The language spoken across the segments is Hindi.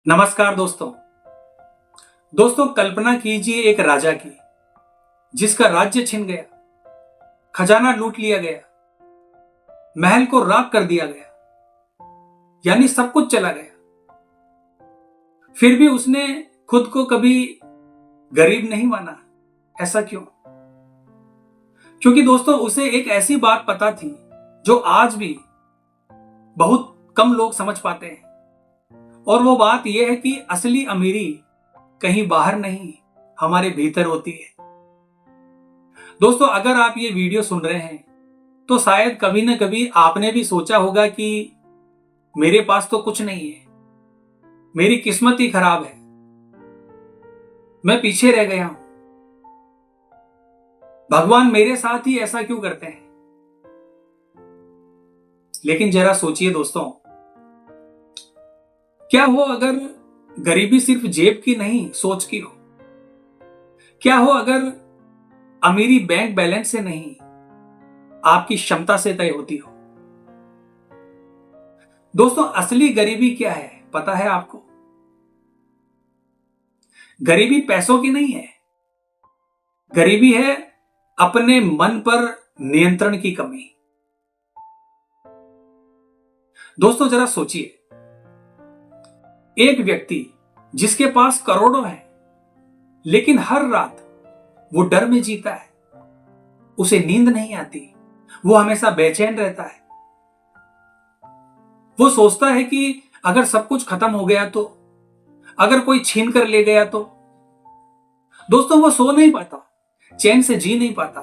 नमस्कार दोस्तों कल्पना कीजिए एक राजा की जिसका राज्य छिन गया, खजाना लूट लिया गया, महल को राख कर दिया गया, यानी सब कुछ चला गया। फिर भी उसने खुद को कभी गरीब नहीं माना। ऐसा क्यों? क्योंकि दोस्तों उसे एक ऐसी बात पता थी जो आज भी बहुत कम लोग समझ पाते हैं, और वो बात यह है कि असली अमीरी कहीं बाहर नहीं, हमारे भीतर होती है। दोस्तों अगर आप ये वीडियो सुन रहे हैं तो शायद कभी ना कभी आपने भी सोचा होगा कि मेरे पास तो कुछ नहीं है, मेरी किस्मत ही खराब है, मैं पीछे रह गया हूं, भगवान मेरे साथ ही ऐसा क्यों करते हैं। लेकिन जरा सोचिए दोस्तों, क्या हो अगर गरीबी सिर्फ जेब की नहीं सोच की हो? क्या हो अगर अमीरी बैंक बैलेंस से नहीं आपकी क्षमता से तय होती हो? दोस्तों असली गरीबी क्या है पता है आपको? गरीबी पैसों की नहीं है, गरीबी है अपने मन पर नियंत्रण की कमी। दोस्तों जरा सोचिए, एक व्यक्ति जिसके पास करोड़ों हैं लेकिन हर रात वो डर में जीता है, उसे नींद नहीं आती, वो हमेशा बेचैन रहता है, वो सोचता है कि अगर सब कुछ खत्म हो गया तो, अगर कोई छीन कर ले गया तो। दोस्तों वो सो नहीं पाता, चैन से जी नहीं पाता।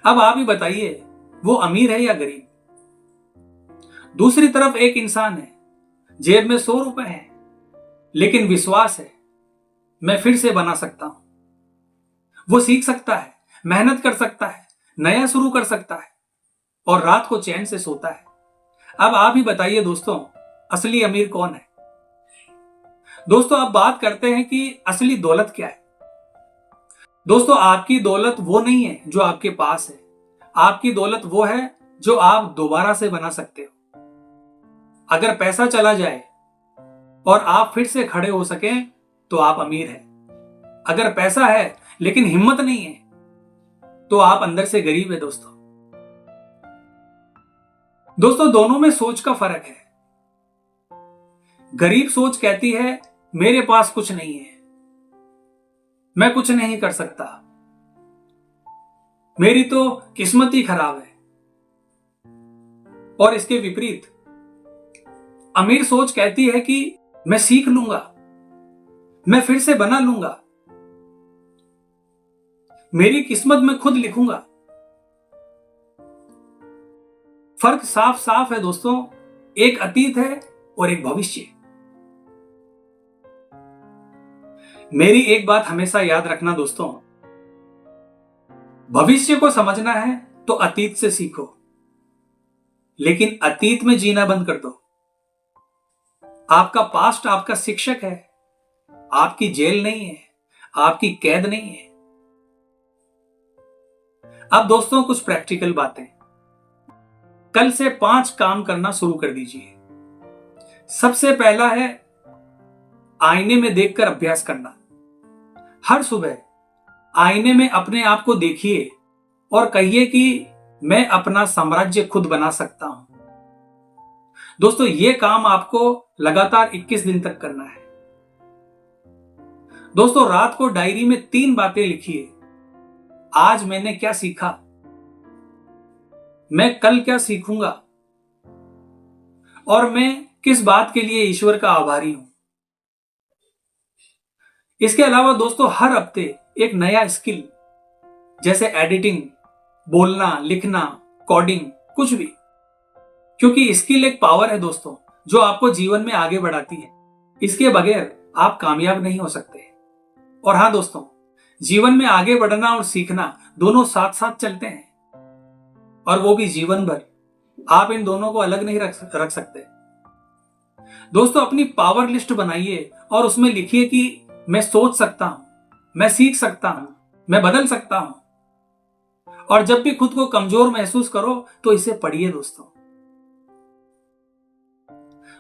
अब आप ही बताइए वो अमीर है या गरीब? दूसरी तरफ एक इंसान है, जेब में 100 रुपए हैं लेकिन विश्वास है मैं फिर से बना सकता हूं। वो सीख सकता है, मेहनत कर सकता है, नया शुरू कर सकता है और रात को चैन से सोता है। अब आप ही बताइए दोस्तों, असली अमीर कौन है? दोस्तों अब बात करते हैं कि असली दौलत क्या है। दोस्तों आपकी दौलत वो नहीं है जो आपके पास है, आपकी दौलत वो है जो आप दोबारा से बना सकते हो। अगर पैसा चला जाए और आप फिर से खड़े हो सकें तो आप अमीर हैं। अगर पैसा है लेकिन हिम्मत नहीं है तो आप अंदर से गरीब है दोस्तों दोनों में सोच का फर्क है। गरीब सोच कहती है मेरे पास कुछ नहीं है, मैं कुछ नहीं कर सकता, मेरी तो किस्मत ही खराब है। और इसके विपरीत अमीर सोच कहती है कि मैं सीख लूंगा, मैं फिर से बना लूंगा, मेरी किस्मत मैं खुद लिखूंगा। फर्क साफ साफ है दोस्तों, एक अतीत है और एक भविष्य। मेरी एक बात हमेशा याद रखना दोस्तों, भविष्य को समझना है तो अतीत से सीखो, लेकिन अतीत में जीना बंद कर दो। आपका पास्ट आपका शिक्षक है, आपकी जेल नहीं है, आपकी कैद नहीं है। अब दोस्तों कुछ प्रैक्टिकल बातें। कल से 5 काम करना शुरू कर दीजिए। सबसे पहला है आईने में देखकर अभ्यास करना। हर सुबह आईने में अपने आप को देखिए और कहिए कि मैं अपना साम्राज्य खुद बना सकता हूं। दोस्तों यह काम आपको लगातार 21 दिन तक करना है। दोस्तों रात को डायरी में 3 बातें लिखिए। आज मैंने क्या सीखा, मैं कल क्या सीखूंगा और मैं किस बात के लिए ईश्वर का आभारी हूं। इसके अलावा दोस्तों हर हफ्ते एक नया स्किल, जैसे एडिटिंग, बोलना, लिखना, कोडिंग, कुछ भी, क्योंकि स्किल एक पावर है दोस्तों जो आपको जीवन में आगे बढ़ाती है। इसके बगैर आप कामयाब नहीं हो सकते। और हां दोस्तों, जीवन में आगे बढ़ना और सीखना दोनों साथ साथ चलते हैं, और वो भी जीवन भर। आप इन दोनों को अलग नहीं रख सकते। दोस्तों अपनी पावर लिस्ट बनाइए और उसमें लिखिए कि मैं सोच सकता हूं, मैं सीख सकता हूं, मैं बदल सकता हूं। और जब भी खुद को कमजोर महसूस करो तो इसे पढ़िए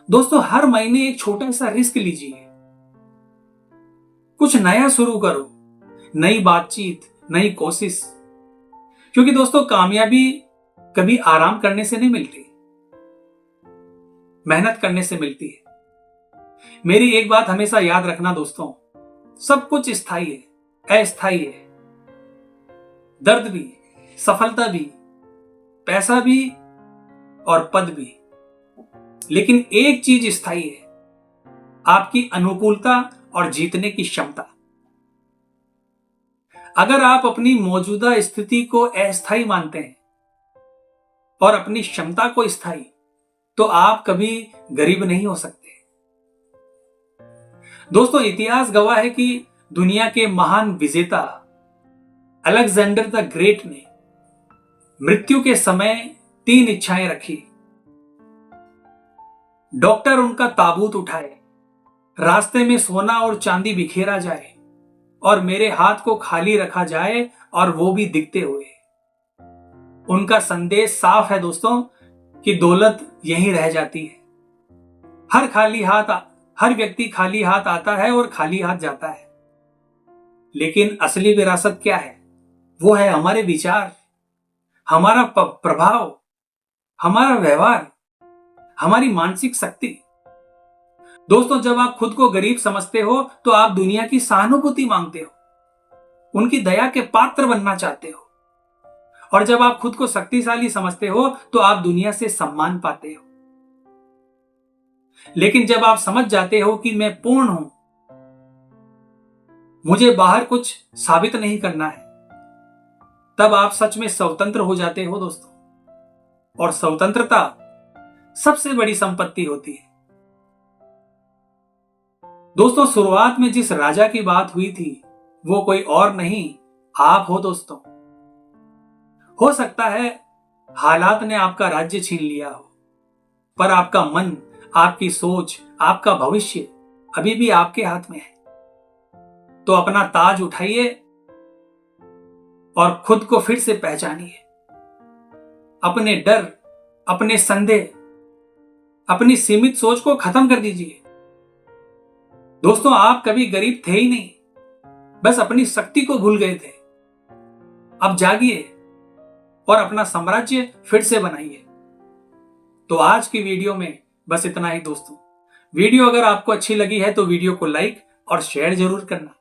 दोस्तों हर महीने एक छोटा सा रिस्क लीजिए। कुछ नया शुरू करो, नई बातचीत, नई कोशिश। क्योंकि दोस्तों कामयाबी कभी आराम करने से नहीं मिलती, मेहनत करने से मिलती है। मेरी एक बात हमेशा याद रखना दोस्तों, सब कुछ स्थायी है, अस्थायी है। दर्द भी, सफलता भी, पैसा भी और पद भी। लेकिन एक चीज स्थायी है, आपकी अनुकूलता और जीतने की क्षमता। अगर आप अपनी मौजूदा स्थिति को अस्थायी मानते हैं और अपनी क्षमता को स्थायी, तो आप कभी गरीब नहीं हो सकते। दोस्तों इतिहास गवाह है कि दुनिया के महान विजेता अलेक्जेंडर द ग्रेट ने मृत्यु के समय 3 इच्छाएं रखी। डॉक्टर उनका ताबूत उठाए, रास्ते में सोना और चांदी बिखेरा जाए और मेरे हाथ को खाली रखा जाए, और वो भी दिखते हुए। उनका संदेश साफ है दोस्तों कि दौलत यहीं रह जाती है। हर व्यक्ति खाली हाथ आता है और खाली हाथ जाता है। लेकिन असली विरासत क्या है? वो है हमारे विचार, हमारा प्रभाव, हमारा व्यवहार, हमारी मानसिक शक्ति। दोस्तों जब आप खुद को गरीब समझते हो तो आप दुनिया की सहानुभूति मांगते हो, उनकी दया के पात्र बनना चाहते हो। और जब आप खुद को शक्तिशाली समझते हो तो आप दुनिया से सम्मान पाते हो। लेकिन जब आप समझ जाते हो कि मैं पूर्ण हूं, मुझे बाहर कुछ साबित नहीं करना है, तब आप सच में स्वतंत्र हो जाते हो दोस्तों। और स्वतंत्रता सबसे बड़ी संपत्ति होती है। दोस्तों शुरुआत में जिस राजा की बात हुई थी वो कोई और नहीं, आप हो दोस्तों। हो सकता है हालात ने आपका राज्य छीन लिया हो, पर आपका मन, आपकी सोच, आपका भविष्य अभी भी आपके हाथ में है। तो अपना ताज उठाइए और खुद को फिर से पहचानिए। अपने डर, अपने संदेह, अपनी सीमित सोच को खत्म कर दीजिए। दोस्तों आप कभी गरीब थे ही नहीं, बस अपनी शक्ति को भूल गए थे। अब जागिए और अपना साम्राज्य फिर से बनाइए। तो आज की वीडियो में बस इतना ही दोस्तों। वीडियो अगर आपको अच्छी लगी है तो वीडियो को लाइक और शेयर जरूर करना।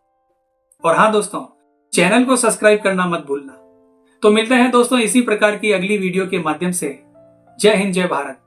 और हाँ दोस्तों, चैनल को सब्सक्राइब करना मत भूलना। तो मिलते हैं दोस्तों इसी प्रकार की अगली वीडियो के माध्यम से। जय हिंद, जय भारत।